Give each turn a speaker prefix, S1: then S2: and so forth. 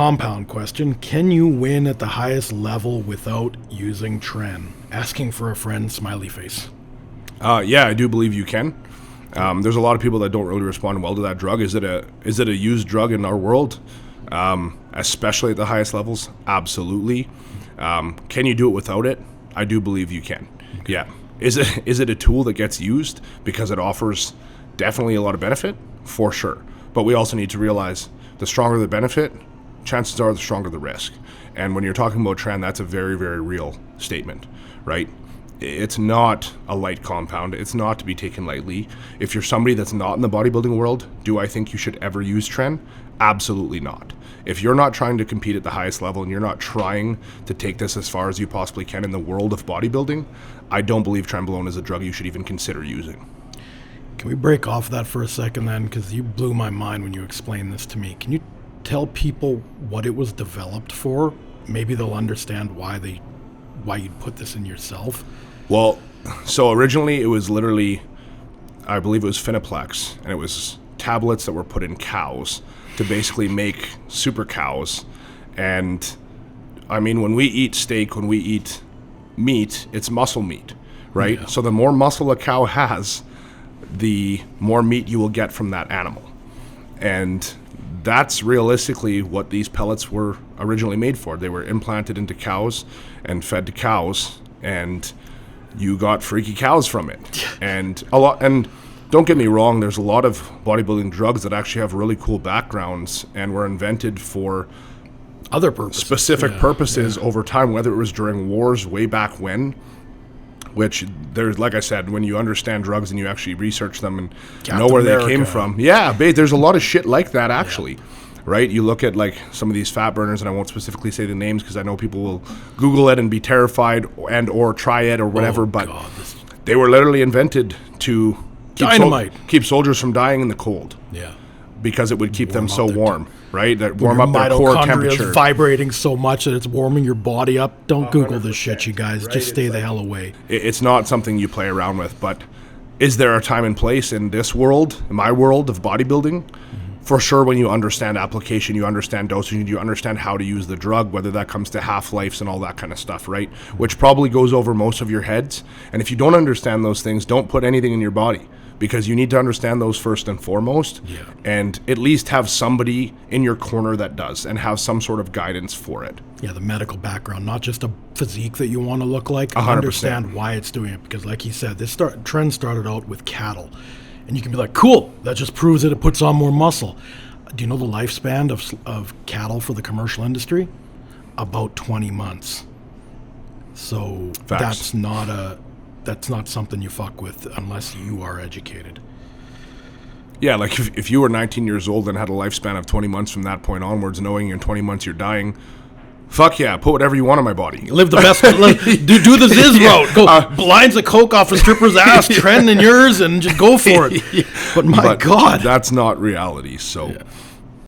S1: compound question. Can you win at the highest level without using Tren? Asking for a friend, smiley face.
S2: Yeah, I do believe you can. There's a lot of people that don't really respond well to that drug. Is it a used drug in our world? Especially at the highest levels? Absolutely. Can you do it without it? I do believe you can. Okay. Yeah. Is it a tool that gets used because it offers definitely a lot of benefit? For sure. But we also need to realize the stronger the benefit, chances are the stronger the risk. And when you're talking about Tren, that's a very, very real statement, right? It's not a light compound. It's not to be taken lightly. If you're somebody that's not in the bodybuilding world, do I think you should ever use Tren? Absolutely not. If you're not trying to compete at the highest level and you're not trying to take this as far as you possibly can in the world of bodybuilding, I don't believe Trenbolone is a drug you should even consider using.
S1: Can we break off that for a second then? Because you blew my mind when you explained this to me. Can you tell people what it was developed for? Maybe they'll understand why you'd put this in yourself.
S2: Well, so originally it was literally, I believe it was Finaplex, and it was tablets that were put in cows to basically make super cows. And I mean, when we eat steak, when we eat meat, it's muscle meat, right? Yeah. So the more muscle a cow has, the more meat you will get from that animal. And that's realistically what these pellets were originally made for. They were implanted into cows and fed to cows, and you got freaky cows from it. And don't get me wrong, there's a lot of bodybuilding drugs that actually have really cool backgrounds and were invented for
S1: other purposes,
S2: specific purposes over time, whether it was during wars way back when, which there's, like I said, when you understand drugs and you actually research them and know where they came from. Yeah, there's a lot of shit like that actually, right? You look at like some of these fat burners, and I won't specifically say the names because I know people will Google it and be terrified and or try it or whatever, they were literally invented to keep soldiers from dying in the cold. Yeah. Because it would keep them so warm, right? That warm up their core temperature.
S1: Vibrating so much that it's warming your body up. Don't Google this shit, you guys. Right? Just stay the hell away.
S2: It's not something you play around with, but is there a time and place in this world, in my world of bodybuilding? Mm-hmm. For sure, when you understand application, you understand dosage, you understand how to use the drug, whether that comes to half-lives and all that kind of stuff, right? Which probably goes over most of your heads. And if you don't understand those things, don't put anything in your body, because you need to understand those first and foremost, and at least have somebody in your corner that does, and have some sort of guidance for it.
S1: Yeah, the medical background, not just a physique that you want to look like.
S2: 100%.
S1: Understand why it's doing it, because like he said, this trend started out with cattle, and you can be like, cool, that just proves that it puts on more muscle. Do you know the lifespan of cattle for the commercial industry? About 20 months. So
S2: Facts.
S1: that's not something you fuck with unless you are educated.
S2: Yeah, like if you were 19 years old and had a lifespan of 20 months from that point onwards, knowing in 20 months you're dying, fuck yeah, put whatever you want on my body.
S1: Live the best. do the Ziz route. Go lines of coke off a stripper's ass, Tren in yours, and just go for it. But God.
S2: That's not reality, so... Yeah.